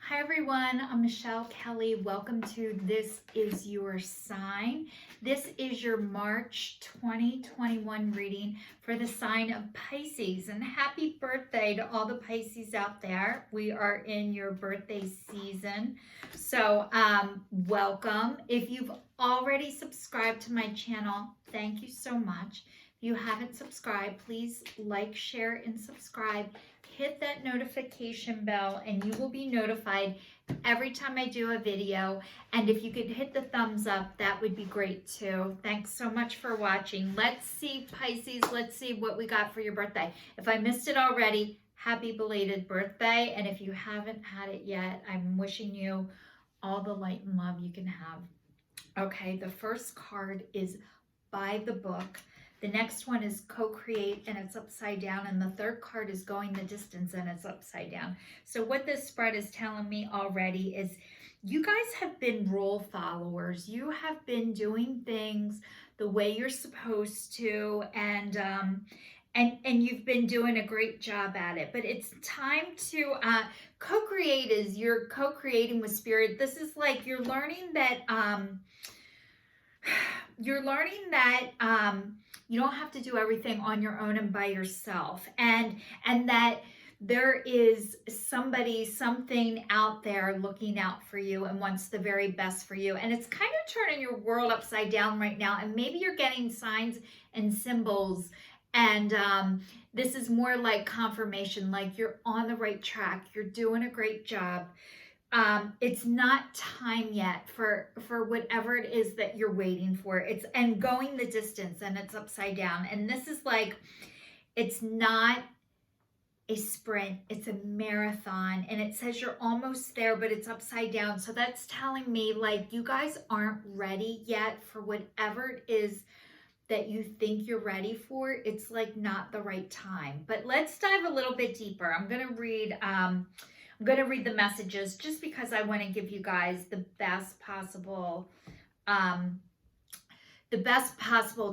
Hi everyone, I'm Michelle Kelly. Welcome to This Is Your Sign. This is your March 2021 reading for the sign of Pisces. And happy birthday to all the Pisces out there. We are in your birthday season. So welcome. If you've already subscribed to my channel, thank you so much. If you haven't subscribed, please like, share, and subscribe. Hit that notification bell and you will be notified every time I do a video. And if you could hit the thumbs up, that would be great too. Thanks so much for watching. Let's see, Pisces, let's see what we got for your birthday. If I missed it already, happy belated birthday. And if you haven't had it yet, I'm wishing you all the light and love you can have. Okay, the first card is By the Book. The next one is Co-Create, and it's upside down. And the third card is Going the Distance, and it's upside down. So what this spread is telling me already is you guys have been rule followers. You have been doing things the way you're supposed to, and you've been doing a great job at it. But it's time to co-create. Is you're co-creating with spirit. This is like you're learning that you don't have to do everything on your own and by yourself, and that there is something out there looking out for you and wants the very best for you. And it's kind of turning your world upside down right now, and maybe you're getting signs and symbols, and this is more like confirmation, like you're on the right track, you're doing a great job. It's not time yet for whatever it is that you're waiting for. And going the distance, and it's upside down. And this is like, it's not a sprint, it's a marathon. And it says you're almost there, but it's upside down. So that's telling me like you guys aren't ready yet for whatever it is that you think you're ready for. It's like not the right time. But let's dive a little bit deeper. I'm going to read the messages just because I want to give you guys the best possible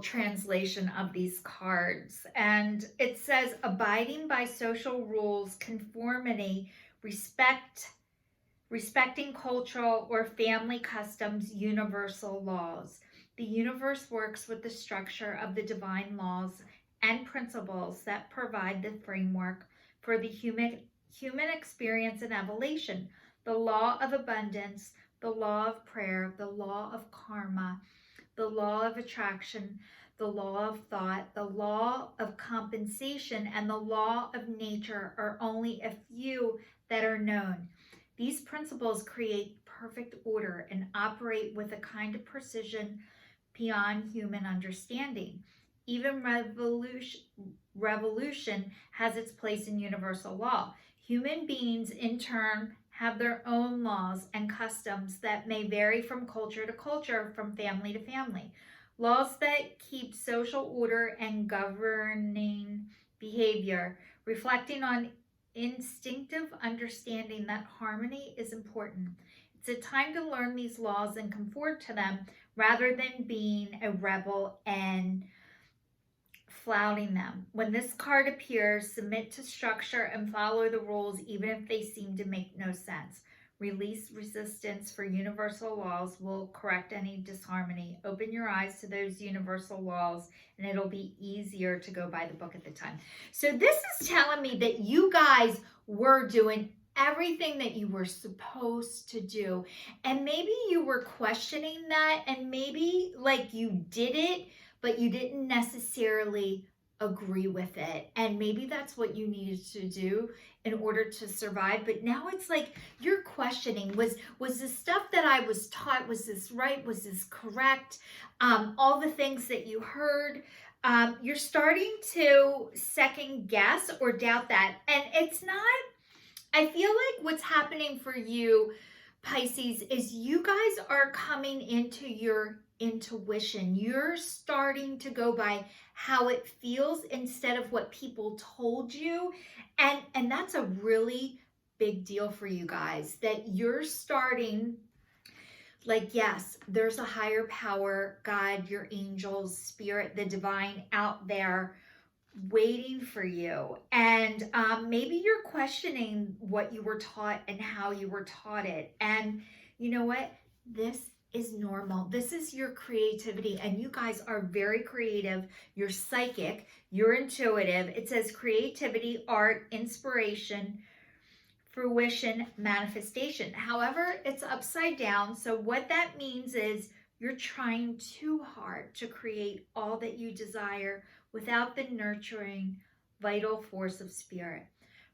translation of these cards. And it says, abiding by social rules, conformity, respecting cultural or family customs, universal laws. The universe works with the structure of the divine laws and principles that provide the framework for the human experience and evolution. The law of abundance, the law of prayer, the law of karma, the law of attraction, the law of thought, the law of compensation, and the law of nature are only a few that are known. These principles create perfect order and operate with a kind of precision beyond human understanding. Even revolution has its place in universal law. Human beings, in turn, have their own laws and customs that may vary from culture to culture, from family to family. Laws that keep social order and governing behavior, reflecting on instinctive understanding that harmony is important. It's a time to learn these laws and conform to them rather than being a rebel and flouting them. When this card appears, submit to structure and follow the rules even if they seem to make no sense. Release resistance for universal laws will correct any disharmony. Open your eyes to those universal laws and it'll be easier to go by the book at the time. So this is telling me that you guys were doing everything that you were supposed to do. And maybe you were questioning that, and maybe like you did it, but you didn't necessarily agree with it. And maybe that's what you needed to do in order to survive. But now it's like you're questioning, was the stuff that I was taught, was this right? Was this correct? All the things that you heard, you're starting to second guess or doubt that. And it's not, I feel like what's happening for you, Pisces, is you guys are coming into your intuition. You're starting to go by how it feels instead of what people told you. And that's a really big deal for you guys, that you're starting like, yes, there's a higher power, God, your angels, spirit, the divine out there waiting for you. And maybe you're questioning what you were taught and how you were taught it. And you know what? This is normal. This is your creativity. And you guys are very creative. You're psychic. You're intuitive. It says creativity, art, inspiration, fruition, manifestation. However, it's upside down. So what that means is you're trying too hard to create all that you desire without the nurturing, vital force of spirit.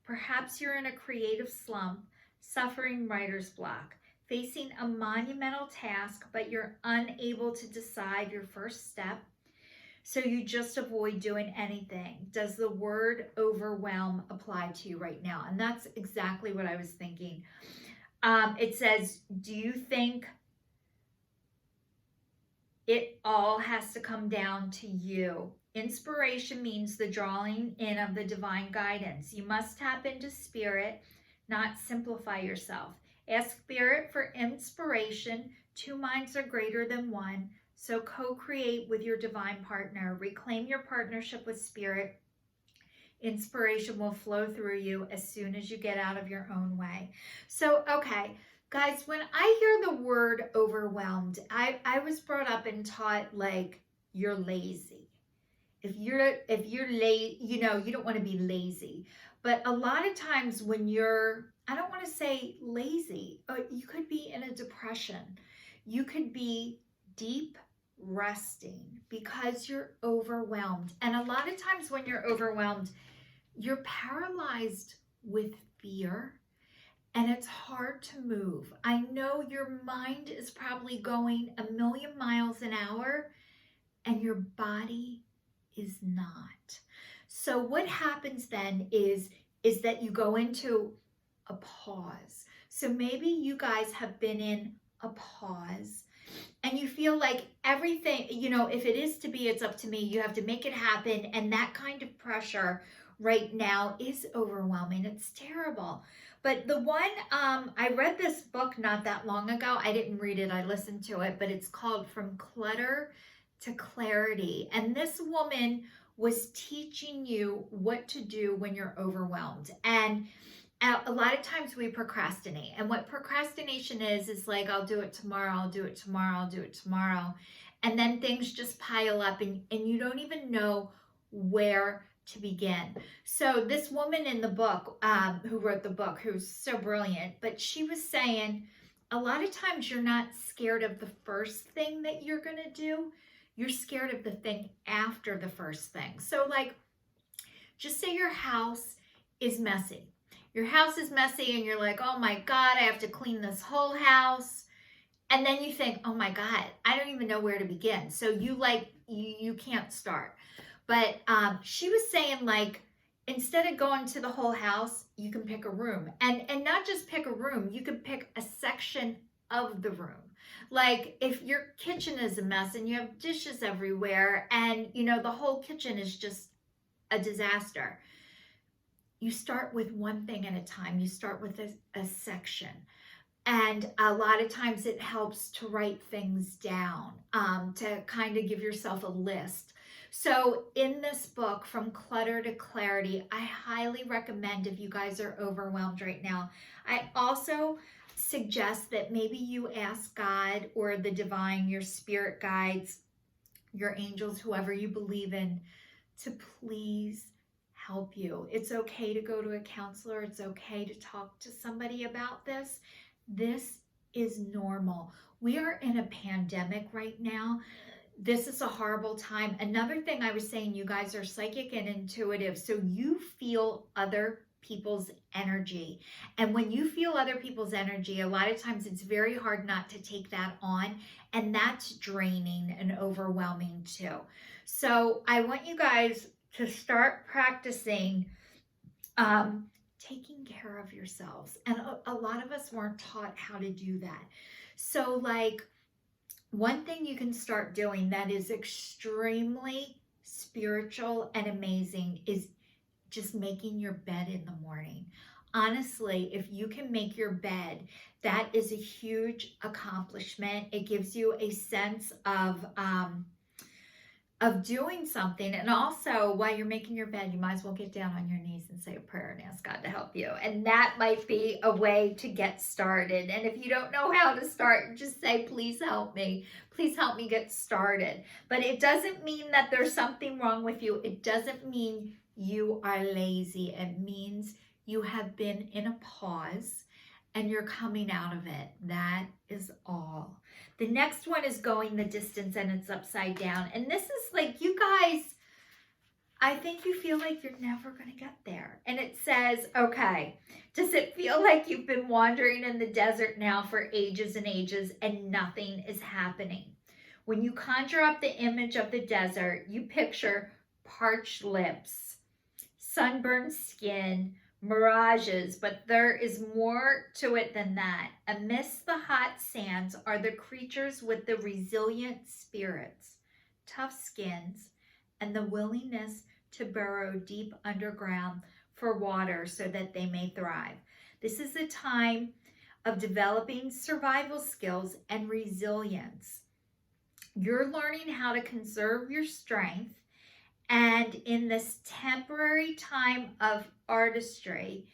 Perhaps you're in a creative slump, suffering writer's block, facing a monumental task, but you're unable to decide your first step. So you just avoid doing anything. Does the word overwhelm apply to you right now? And that's exactly what I was thinking. It says, do you think it all has to come down to you? Inspiration means the drawing in of the divine guidance. You must tap into spirit, not simplify yourself. Ask spirit for inspiration. Two minds are greater than one. So co-create with your divine partner. Reclaim your partnership with spirit. Inspiration will flow through you as soon as you get out of your own way. So, okay, guys, when I hear the word overwhelmed, I was brought up and taught like you're lazy. If you're lazy, you don't want to be lazy. But a lot of times when you're, I don't want to say lazy, you could be in a depression. You could be deep resting because you're overwhelmed. And a lot of times when you're overwhelmed, you're paralyzed with fear and it's hard to move. I know your mind is probably going 1,000,000 miles an hour and your body is not. So what happens then is that you go into a pause. So maybe you guys have been in a pause and you feel like everything, if it is to be, it's up to me. You have to make it happen. And that kind of pressure right now is overwhelming. It's terrible. But the one, I read this book not that long ago. I didn't read it. I listened to it, but it's called From Clutter to Clarity. And this woman was teaching you what to do when you're overwhelmed. And a lot of times we procrastinate. And what procrastination is like, I'll do it tomorrow, I'll do it tomorrow, I'll do it tomorrow. And then things just pile up and you don't even know where to begin. So this woman in the book, who wrote the book, who's so brilliant, but she was saying, a lot of times you're not scared of the first thing that you're going to do. You're scared of the thing after the first thing. So like, just say your house is messy. Your house is messy and you're like, oh my God, I have to clean this whole house. And then you think, oh my God, I don't even know where to begin. So you can't start. But she was saying like, instead of going to the whole house, you can pick a room. And not just pick a room, you can pick a section of the room. Like if your kitchen is a mess and you have dishes everywhere and the whole kitchen is just a disaster. You start with one thing at a time. You start with a section. And a lot of times it helps to write things down, to kind of give yourself a list. So in this book, From Clutter to Clarity, I highly recommend if you guys are overwhelmed right now. I also suggest that maybe you ask God or the divine, your spirit guides, your angels, whoever you believe in, to please help you. It's okay to go to a counselor. It's okay to talk to somebody about this. This is normal. We are in a pandemic right now. This is a horrible time. Another thing I was saying, you guys are psychic and intuitive, so you feel other people's energy. And when you feel other people's energy, a lot of times it's very hard not to take that on, and that's draining and overwhelming too. So I want you guys to start practicing taking care of yourselves. And a lot of us weren't taught how to do that. So like one thing you can start doing that is extremely spiritual and amazing is just making your bed in the morning. Honestly, if you can make your bed, that is a huge accomplishment. It gives you a sense of of doing something. And also, while you're making your bed, you might as well get down on your knees and say a prayer and ask God to help you. And that might be a way to get started. And if you don't know how to start, just say, please help me. Please help me get started. But it doesn't mean that there's something wrong with you. It doesn't mean you are lazy. It means you have been in a pause and you're coming out of it. That is all. The next one is going the distance, and it's upside down. And this is like, you guys, I think you feel like you're never going to get there. And it says, okay, does it feel like you've been wandering in the desert now for ages and ages and nothing is happening? When you conjure up the image of the desert, you picture parched lips, sunburned skin, mirages, but there is more to it than that. Amidst the hot sands are the creatures with the resilient spirits, tough skins, and the willingness to burrow deep underground for water so that they may thrive. This is a time of developing survival skills and resilience. You're learning how to conserve your strength, and in this temporary time of artistry,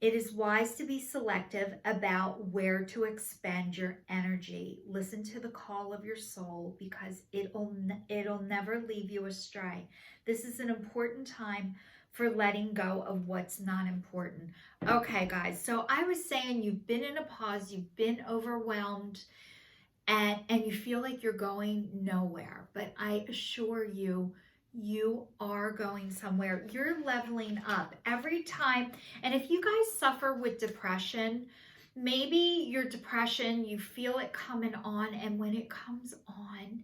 it is wise to be selective about where to expend your energy. Listen to the call of your soul, because it'll never leave you astray. This is an important time for letting go of what's not important. Okay, guys, so I was saying you've been in a pause, you've been overwhelmed, and you feel like you're going nowhere. But I assure you, you are going somewhere. You're leveling up every time. And if you guys suffer with depression, maybe your depression, you feel it coming on, and when it comes on,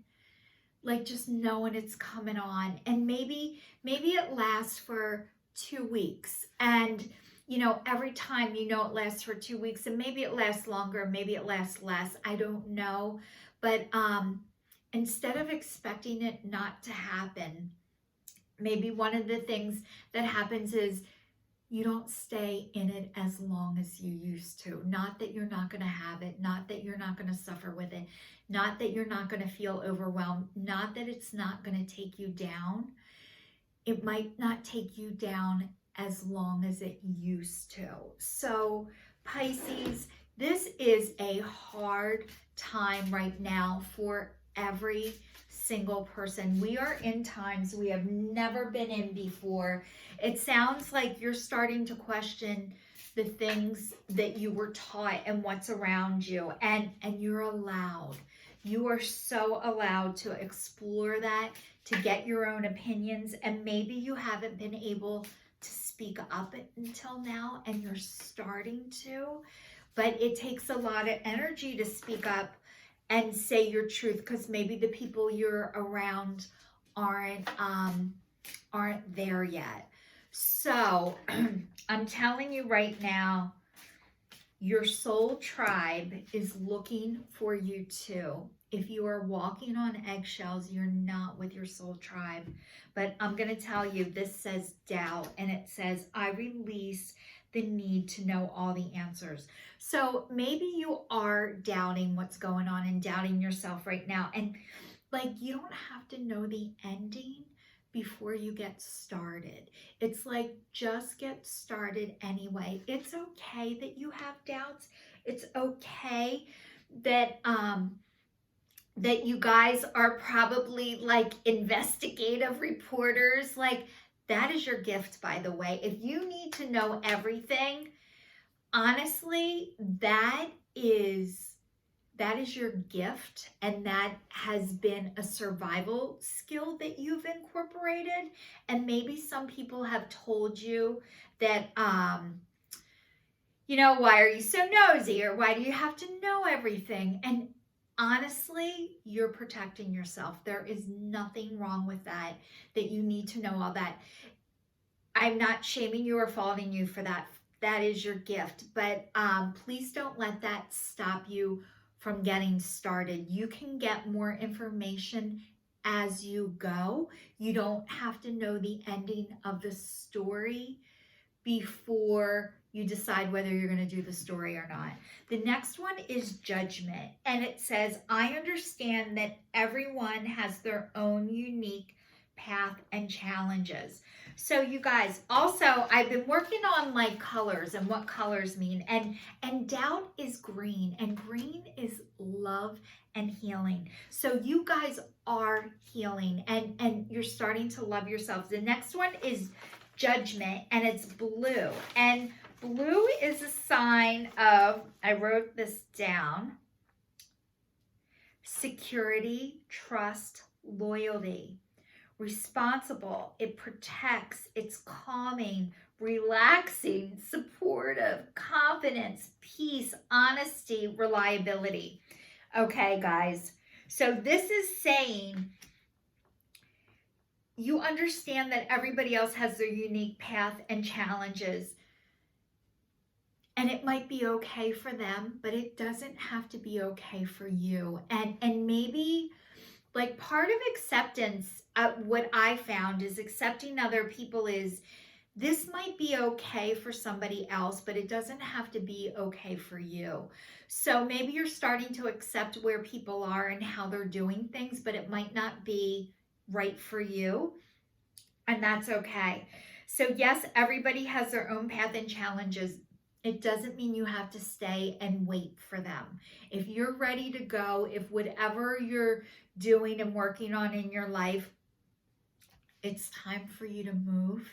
like, just knowing it's coming on, and maybe it lasts for 2 weeks, and you know, every time you know it lasts for 2 weeks, and maybe it lasts longer, maybe it lasts less, I don't know. But instead of expecting it not to happen, maybe one of the things that happens is you don't stay in it as long as you used to. Not that you're not going to have it, not that you're not going to suffer with it, not that you're not going to feel overwhelmed, not that it's not going to take you down. It might not take you down as long as it used to. So Pisces, this is a hard time right now for every single person. We are in times we have never been in before. It sounds like you're starting to question the things that you were taught and what's around you, and you're allowed. You are so allowed to explore that, to get your own opinions, and maybe you haven't been able to speak up until now, and you're starting to, but it takes a lot of energy to speak up and say your truth, because maybe the people you're around aren't there yet. So I'm telling you right now, your soul tribe is looking for you too. If you are walking on eggshells, you're not with your soul tribe. But I'm going to tell you, this says doubt, and it says, I release the need to know all the answers. So maybe you are doubting what's going on and doubting yourself right now. And like, you don't have to know the ending before you get started. It's like, just get started anyway. It's okay that you have doubts. It's okay that that you guys are probably like investigative reporters. Like, that is your gift, by the way. If you need to know everything, honestly, that is your gift, and that has been a survival skill that you've incorporated. And maybe some people have told you that, you know, why are you so nosy, or why do you have to know everything? And honestly, you're protecting yourself. There is nothing wrong with that you need to know all that. I'm not shaming you or faulting you for that. That is your gift. But please don't let that stop you from getting started. You can get more information as you go. You don't have to know the ending of the story before you decide whether you're going to do the story or not. The next one is judgment. And it says, I understand that everyone has their own unique path and challenges. So you guys, also I've been working on like colors and what colors mean. And doubt is green, and green is love and healing. So you guys are healing, and you're starting to love yourselves. The next one is judgment, and it's blue. And blue is a sign of, I wrote this down, security, trust, loyalty. Responsible, it protects, it's calming, relaxing, supportive, confidence, peace, honesty, reliability. Okay, guys, so this is saying you understand that everybody else has their unique path and challenges, and it might be okay for them, but it doesn't have to be okay for you. And maybe like part of acceptance, what I found is accepting other people is, this might be okay for somebody else, but it doesn't have to be okay for you. So maybe you're starting to accept where people are and how they're doing things, but it might not be right for you, and that's okay. So yes, everybody has their own path and challenges. It doesn't mean you have to stay and wait for them. If you're ready to go, if whatever you're doing and working on in your life, it's time for you to move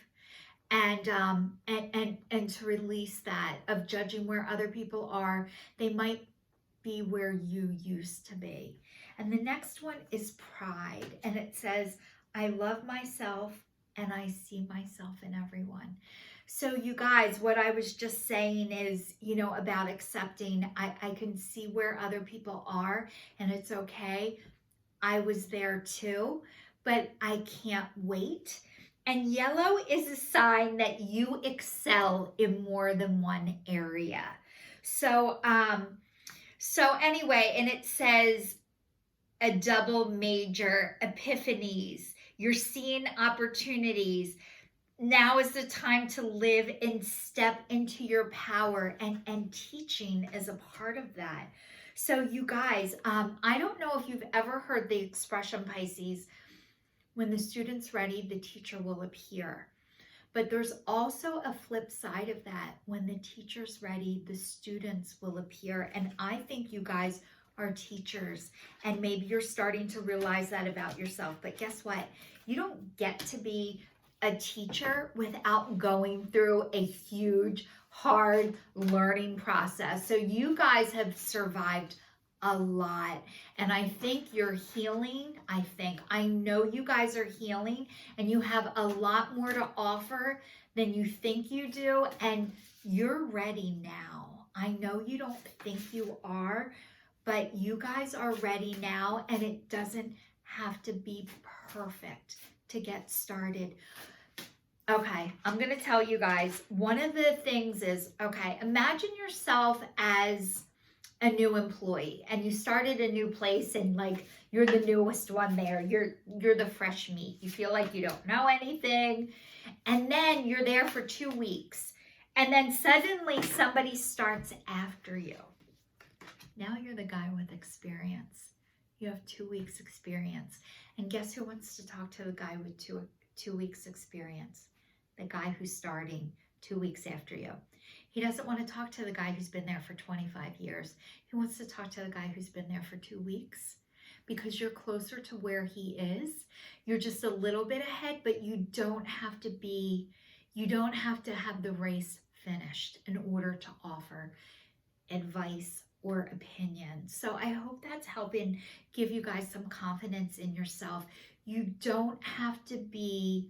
and to release that of judging where other people are. They might be where you used to be. And the next one is pride, and it says, I love myself and I see myself in everyone. So you guys, what I was just saying is, about accepting, I can see where other people are, and it's okay. I was there too, but I can't wait. And yellow is a sign that you excel in more than one area. So anyway, and it says a double major epiphanies. You're seeing opportunities. Now is the time to live and step into your power, and teaching is a part of that. So you guys, I don't know if you've ever heard the expression, Pisces, when the student's ready, the teacher will appear. But there's also a flip side of that. When the teacher's ready, the students will appear. And I think you guys are teachers, and maybe you're starting to realize that about yourself. But guess what? You don't get to be a teacher without going through a huge, hard learning process. So you guys have survived a lot, and I think you're healing. I know you guys are healing, and you have a lot more to offer than you think you do, and you're ready now. I know you don't think you are, but you guys are ready now, and it doesn't have to be perfect to get started. Okay, I'm going to tell you guys, one of the things is, okay, imagine yourself as a new employee, and you started a new place, and like you're the newest one there. You're the fresh meat. You feel like you don't know anything. And then you're there for 2 weeks. And then suddenly somebody starts after you. Now you're the guy with experience. You have 2 weeks experience. And guess who wants to talk to the guy with two weeks experience? The guy who's starting 2 weeks after you. He doesn't want to talk to the guy who's been there for 25 years. He wants to talk to the guy who's been there for 2 weeks, because you're closer to where he is. You're just a little bit ahead, but you don't have to have the race finished in order to offer advice or opinion. So I hope that's helping give you guys some confidence in yourself. You don't have to be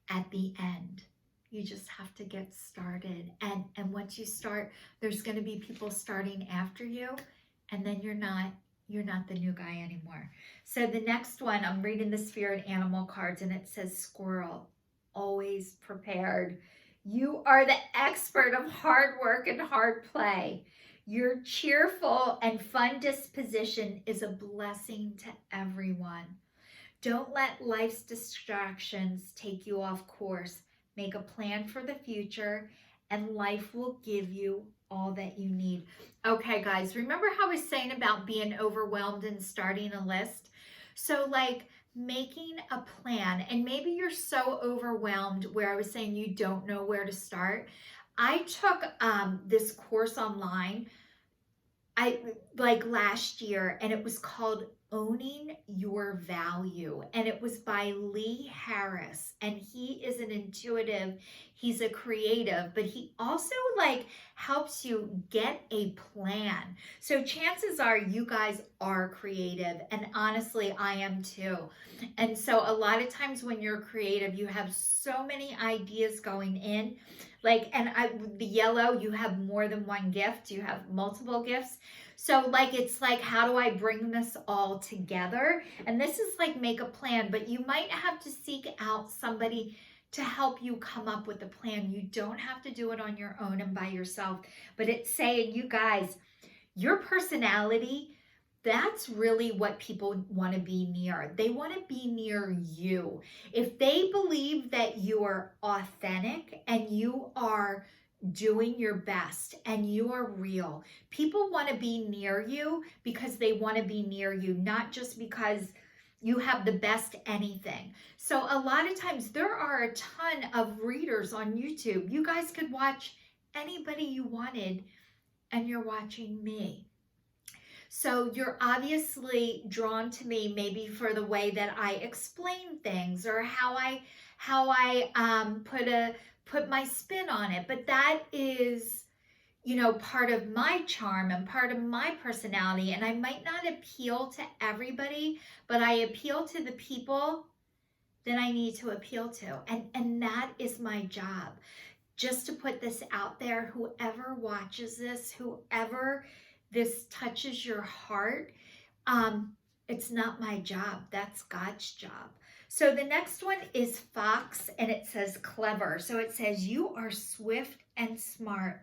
at the end. You just have to get started. And once you start, there's going to be people starting after you, and then you're not the new guy anymore. So the next one, I'm reading the spirit animal cards, and it says squirrel, always prepared. You are the expert of hard work and hard play. Your cheerful and fun disposition is a blessing to everyone. Don't let life's distractions take you off course. Make a plan for the future and life will give you all that you need. Okay, guys, remember how I was saying about being overwhelmed and starting a list? So, like, making a plan, and maybe you're so overwhelmed where I was saying you don't know where to start. I took this course online last year, and it was called Owning Your Value, and it was by Lee Harris, and he is an intuitive, he's a creative, but he also helps you get a plan. So chances are you guys are creative, and honestly I am too. And so a lot of times when you're creative, you have so many ideas going in, the yellow, you have more than one gift, you have multiple gifts. So it's how do I bring this all together? And this is make a plan, but you might have to seek out somebody to help you come up with a plan. You don't have to do it on your own and by yourself, but it's saying, you guys, your personality, that's really what people want to be near. They want to be near you. If they believe that you are authentic and you are doing your best and you are real, people want to be near you because they want to be near you, not just because you have the best anything. So a lot of times there are a ton of readers on YouTube. You guys could watch anybody you wanted, and you're watching me. So you're obviously drawn to me maybe for the way that I explain things, or how I put my spin on it. But that is, part of my charm and part of my personality. And I might not appeal to everybody, but I appeal to the people that I need to appeal to. And that is my job. Just to put this out there, whoever watches this, whoever this touches your heart, it's not my job. That's God's job. So the next one is Fox, and it says clever. So it says, you are swift and smart.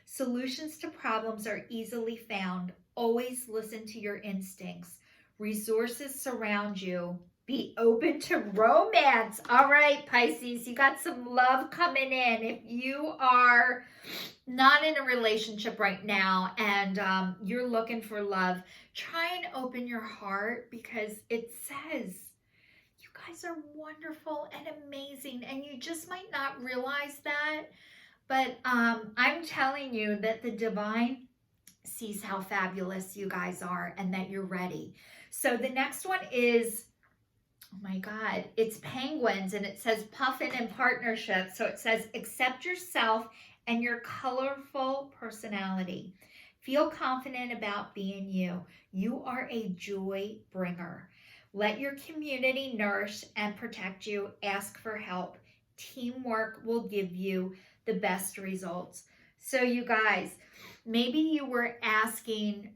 Solutions to problems are easily found. Always listen to your instincts. Resources surround you. Be open to romance. All right, Pisces, you got some love coming in. If you are not in a relationship right now and you're looking for love, try and open your heart, because it says you guys are wonderful and amazing, and you just might not realize that. But I'm telling you that the divine sees how fabulous you guys are and that you're ready. So the next one is, oh my God, it's penguins, and it says Puffin in partnership. So it says, accept yourself and your colorful personality. Feel confident about being you. You are a joy bringer. Let your community nourish and protect you. Ask for help. Teamwork will give you the best results. So you guys, maybe you were asking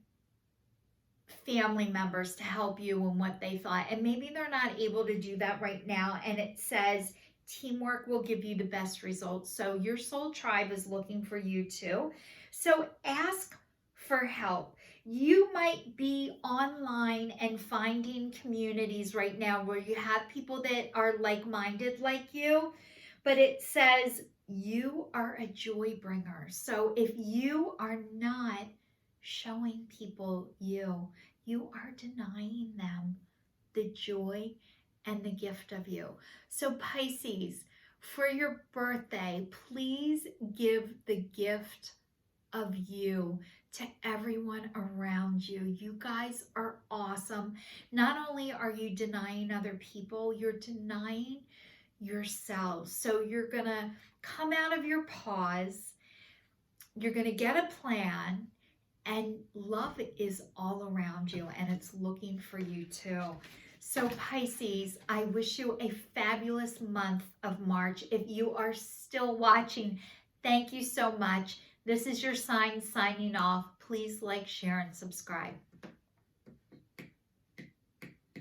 family members to help you in what they thought, and maybe they're not able to do that right now, and it says teamwork will give you the best results. So your soul tribe is looking for you too. So ask for help. You might be online and finding communities right now where you have people that are like-minded like you, but it says you are a joy bringer. So if you are not showing people you are denying them the joy and the gift of you. So Pisces, for your birthday, please give the gift of you to everyone around you. You guys are awesome. Not only are you denying other people, you're denying yourselves. So you're gonna come out of your pause, you're gonna get a plan, and love is all around you, and it's looking for you too. So Pisces, I wish you a fabulous month of March. If you are still watching, thank you so much. This is your sign signing off. Please like, share, and subscribe.